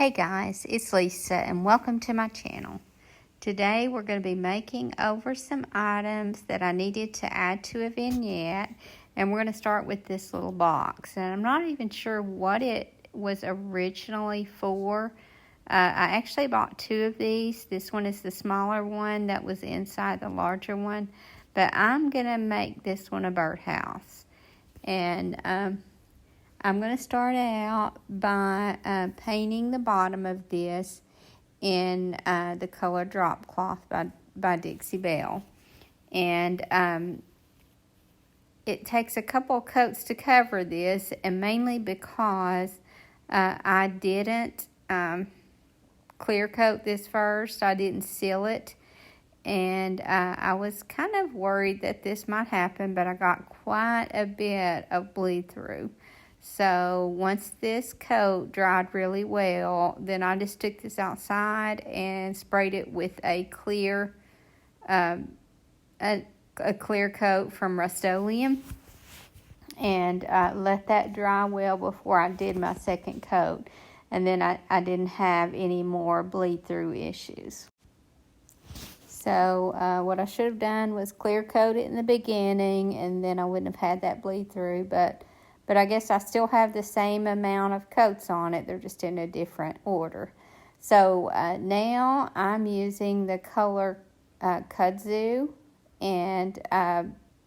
Hey guys, it's Lisa and welcome to my channel. Today we're going to be making over some items that I needed to add to a vignette, and we're going to start with this little box. And I'm not even sure what it was originally for. I actually bought two of these. This one is the smaller one that was inside the larger one, but I'm going to make this one a birdhouse. And I'm going to start out by painting the bottom of this in the color drop cloth by Dixie Belle. And it takes a couple of coats to cover this, and mainly because I didn't clear coat this first. I didn't seal it. And I was kind of worried that this might happen, but I got quite a bit of bleed through. So once this coat dried really well, then I just took this outside and sprayed it with a clear clear coat from Rust-Oleum, and let that dry well before I did my second coat. And then I didn't have any more bleed through issues. So what I should have done was clear coat it in the beginning, and then I wouldn't have had that bleed through. But I guess I still have the same amount of coats on it. They're just in a different order. So now I'm using the color kudzu and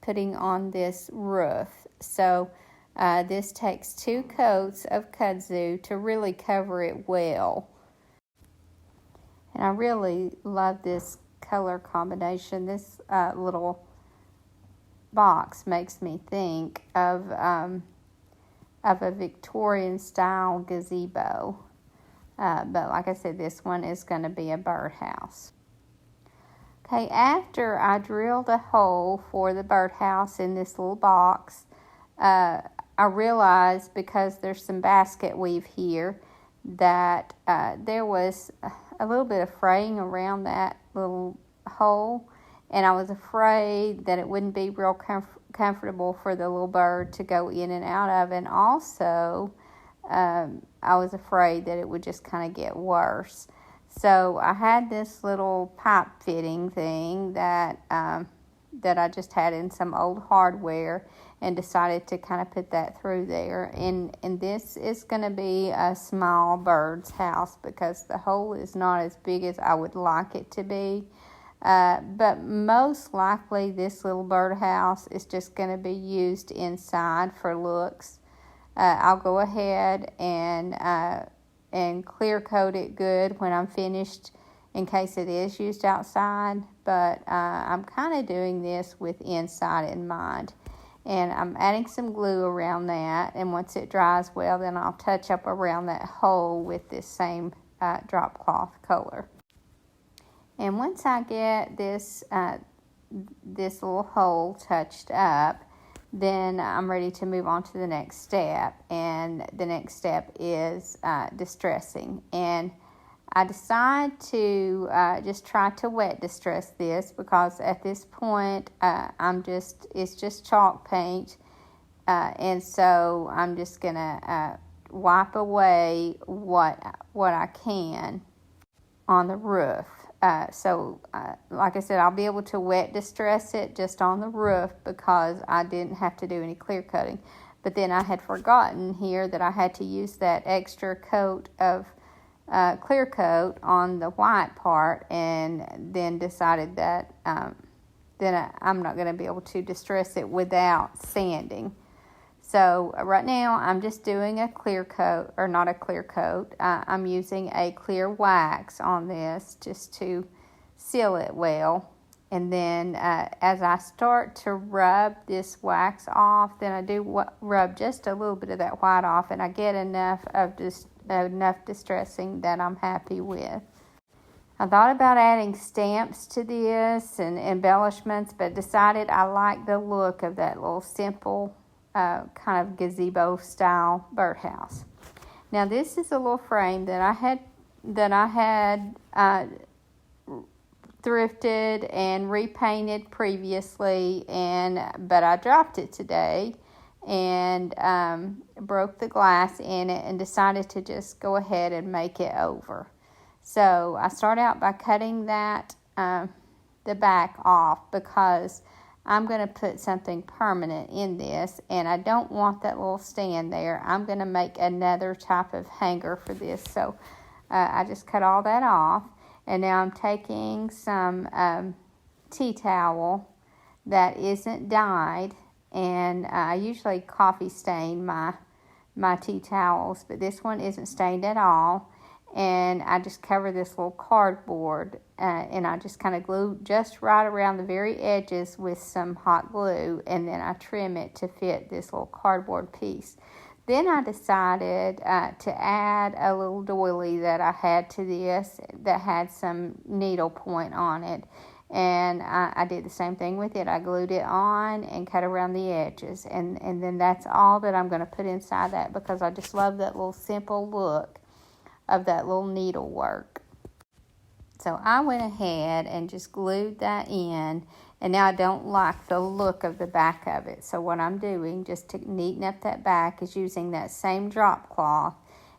putting on this roof. So this takes 2 coats of kudzu to really cover it well. And I really love this color combination. This little box makes me think of a Victorian style gazebo, but like I said, this one is going to be a birdhouse. Okay, after I drilled a hole for the birdhouse in this little box, I realized, because there's some basket weave here, that there was a little bit of fraying around that little hole, and I was afraid that it wouldn't be real comfortable for the little bird to go in and out of. And also I was afraid that it would just kind of get worse. So I had this little pipe fitting thing that I just had in some old hardware, and decided to kind of put that through there. And this is going to be a small bird's house because the hole is not as big as I would like it to be. But most likely this little birdhouse is just going to be used inside for looks. I'll go ahead and clear coat it good when I'm finished, in case it is used outside. But I'm kind of doing this with inside in mind. And I'm adding some glue around that, and once it dries well, then I'll touch up around that hole with this same drop cloth color. And once I get this little hole touched up, then I'm ready to move on to the next step. And the next step is distressing. And I decide to just try to wet distress this, because at this point it's just chalk paint, and so I'm just gonna wipe away what I can on the roof. So like I said, I'll be able to wet distress it just on the roof because I didn't have to do any clear coating. But then I had forgotten here that I had to use that extra coat of clear coat on the white part, and then decided that then I'm not going to be able to distress it without sanding. So right now I'm just doing a clear coat, or not a clear coat. I'm using a clear wax on this just to seal it well. And then as I start to rub this wax off, then I do rub just a little bit of that white off, and I get enough distressing that I'm happy with. I thought about adding stamps to this and embellishments, but decided I like the look of that little simple kind of gazebo style birdhouse. Now this is a little frame that I had thrifted and repainted previously, but I dropped it today, and broke the glass in it and decided to just go ahead and make it over. So I start out by cutting that the back off, because I'm going to put something permanent in this, and I don't want that little stand there. I'm going to make another type of hanger for this. So I just cut all that off, and now I'm taking some tea towel that isn't dyed, and I usually coffee stain my tea towels, but this one isn't stained at all. And I just cover this little cardboard, and I just kind of glue just right around the very edges with some hot glue, and then I trim it to fit this little cardboard piece. Then I decided to add a little doily that I had to this that had some needle point on it, and I did the same thing with it. I glued it on and cut around the edges, and then that's all that I'm going to put inside that, because I just love that little simple look of that little needlework. So I went ahead and just glued that in, and now I don't like the look of the back of it. So what I'm doing, just to neaten up that back, is using that same drop cloth,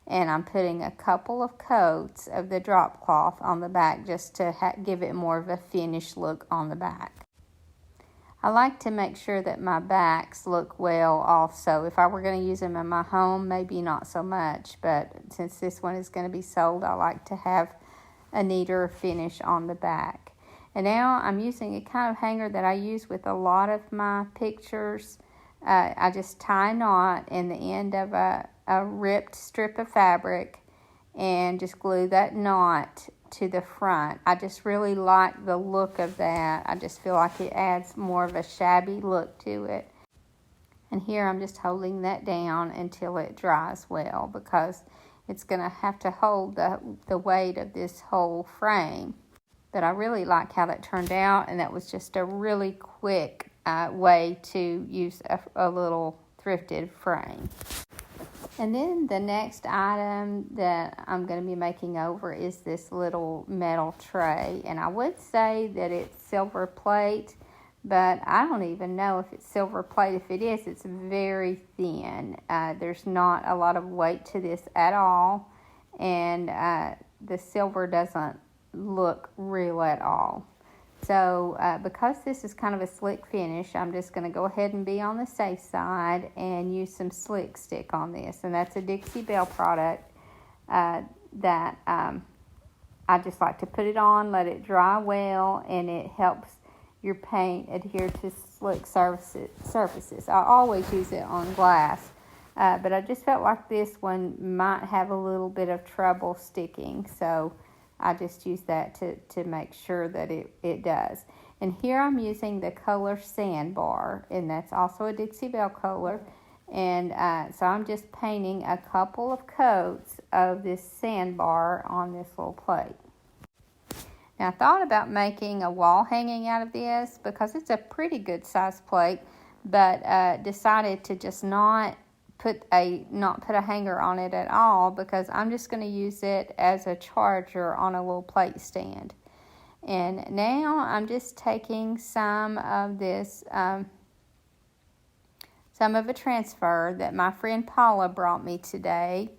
and I'm putting a couple of coats of the drop cloth on the back just to give it more of a finished look on the back. I like to make sure that my backs look well also. If I were going to use them in my home, maybe not so much, but since this one is going to be sold, I like to have a neater finish on the back. And now I'm using a kind of hanger that I use with a lot of my pictures. I just tie a knot in the end of a ripped strip of fabric and just glue that knot to the front. I just really like the look of that. I just feel like it adds more of a shabby look to it. And here I'm just holding that down until it dries well, because it's going to have to hold the weight of this whole frame. But I really like how that turned out, and that was just a really quick way to use a little thrifted frame. And then the next item that I'm going to be making over is this little metal tray. And I would say that it's silver plate, but I don't even know if it's silver plate. If it is, it's very thin. There's not a lot of weight to this at all. And the silver doesn't look real at all. So because this is kind of a slick finish, I'm just going to go ahead and be on the safe side and use some slick stick on this. And that's a Dixie Belle product that I just like to put it on, let it dry well, and it helps your paint adhere to slick surfaces. I always use it on glass, but I just felt like this one might have a little bit of trouble sticking, so I just use that to make sure that it does. And here I'm using the color Sandbar, and that's also a Dixie Belle color. And so I'm just painting a couple of coats of this Sandbar on this little plate. Now I thought about making a wall hanging out of this because it's a pretty good size plate, but decided to just not put a hanger on it at all, because I'm just going to use it as a charger on a little plate stand. And now I'm just taking some of this, some of a transfer that my friend Paula brought me today.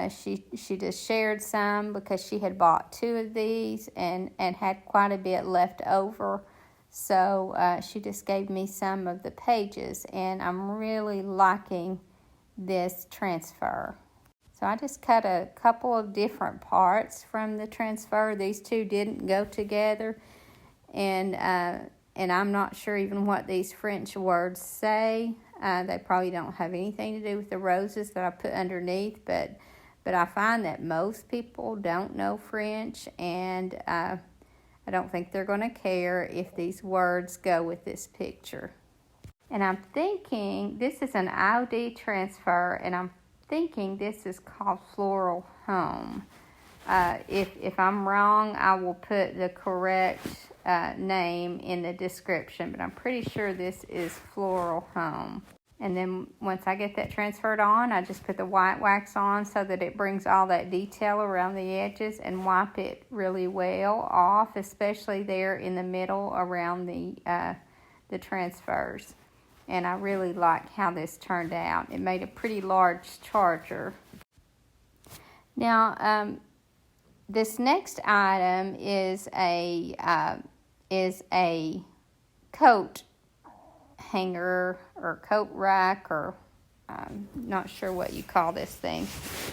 She just shared some because she had bought 2 of these and had quite a bit left over. So she just gave me some of the pages, and I'm really liking this transfer. So I just cut a couple of different parts from the transfer. These 2 didn't go together, and I'm not sure even what these French words say. They probably don't have anything to do with the roses that I put underneath, but I find that most people don't know French, and I don't think they're going to care if these words go with this picture. And I'm thinking this is an IOD transfer, and I'm thinking this is called Floral Home. If I'm wrong, I will put the correct name in the description, but I'm pretty sure this is Floral Home. And then once I get that transferred on, I just put the white wax on so that it brings all that detail around the edges, and wipe it really well off, especially there in the middle around the transfers. and I really liked how this turned out. It made a pretty large charger. Now, this next item is a coat hanger or coat rack, or I'm not sure what you call this thing,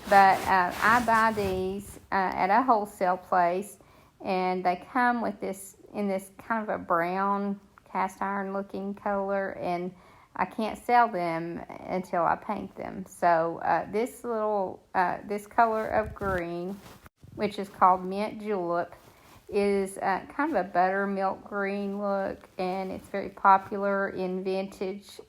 but I buy these at a wholesale place, and they come with this in this kind of a brown cast iron looking color, and I can't sell them until I paint them. So this color of green, which is called mint julep, is kind of a buttermilk green look, and it's very popular in vintage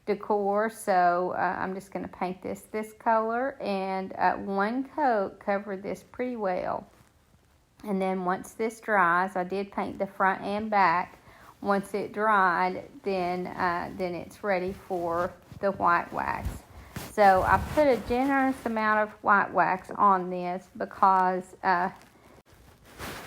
decor. So I'm just going to paint this color, and one coat covered this pretty well. And then once this dries, I did paint the front and back. Once it dried, then it's ready for the white wax. So I put a generous amount of white wax on this because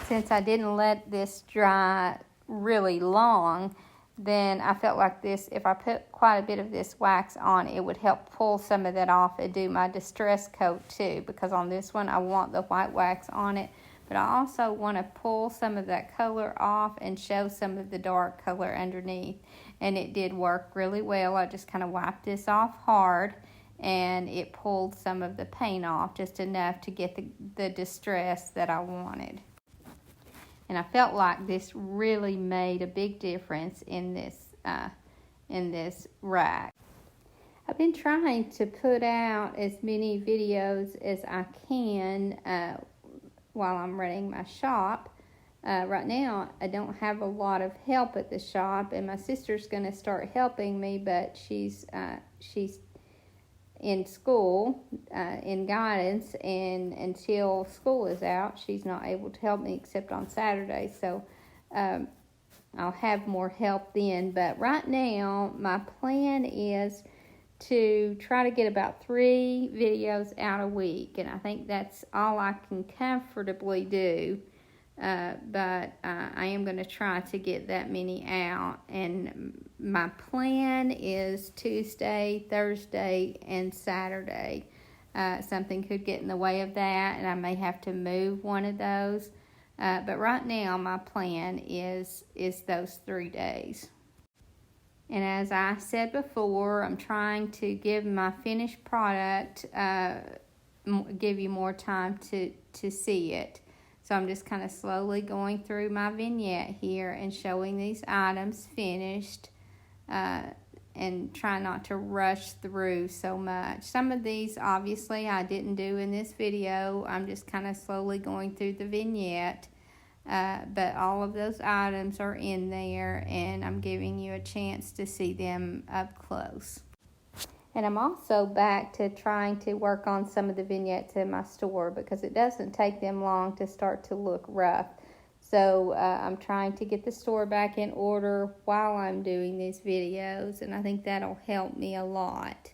since I didn't let this dry really long, then I felt like this, if I put quite a bit of this wax on, it would help pull some of that off and do my distress coat too, because on this one I want the white wax on it, but I also want to pull some of that color off and show some of the dark color underneath. And it did work really well. I just kind of wiped this off hard, and it pulled some of the paint off, just enough to get the distress that I wanted. And I felt like this really made a big difference in this rack. I've been trying to put out as many videos as I can while I'm running my shop. Right now, I don't have a lot of help at the shop, and my sister's going to start helping me, but she's in school, in guidance, and until school is out, she's not able to help me except on Saturday. So I'll have more help then. But right now, my plan is to try to get about 3 videos out a week, and I think that's all I can comfortably do. But I am going to try to get that many out, and my plan is Tuesday, Thursday, and Saturday. Something could get in the way of that, and I may have to move one of those. But right now, my plan is those 3 days. And as I said before, I'm trying to give my finished product, give you more time to see it. So I'm just kind of slowly going through my vignette here and showing these items finished, and try not to rush through so much. Some of these obviously I didn't do in this video. I'm just kind of slowly going through the vignette, but all of those items are in there, and I'm giving you a chance to see them up close. And I'm also back to trying to work on some of the vignettes in my store, because it doesn't take them long to start to look rough. So I'm trying to get the store back in order while I'm doing these videos, and I think that'll help me a lot.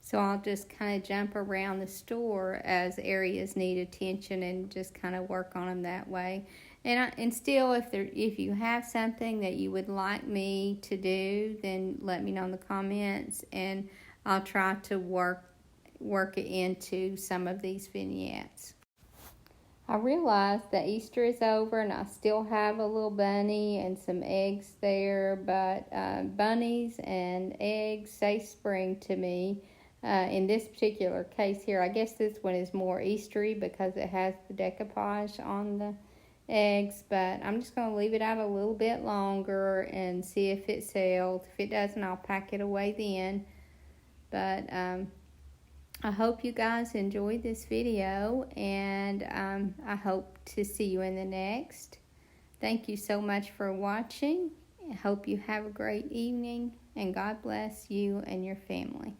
So I'll just kind of jump around the store as areas need attention and just kind of work on them that way. And still, if you have something that you would like me to do, then let me know in the comments, and I'll try to work it into some of these vignettes. I realize that Easter is over, and I still have a little bunny and some eggs there, but bunnies and eggs say spring to me. In this particular case here, I guess this one is more Eastery because it has the decoupage on the eggs, but I'm just going to leave it out a little bit longer and see if it sells. If it doesn't, I'll pack it away then. But I hope you guys enjoyed this video, and I hope to see you in the next. Thank you so much for watching. I hope you have a great evening, and God bless you and your family.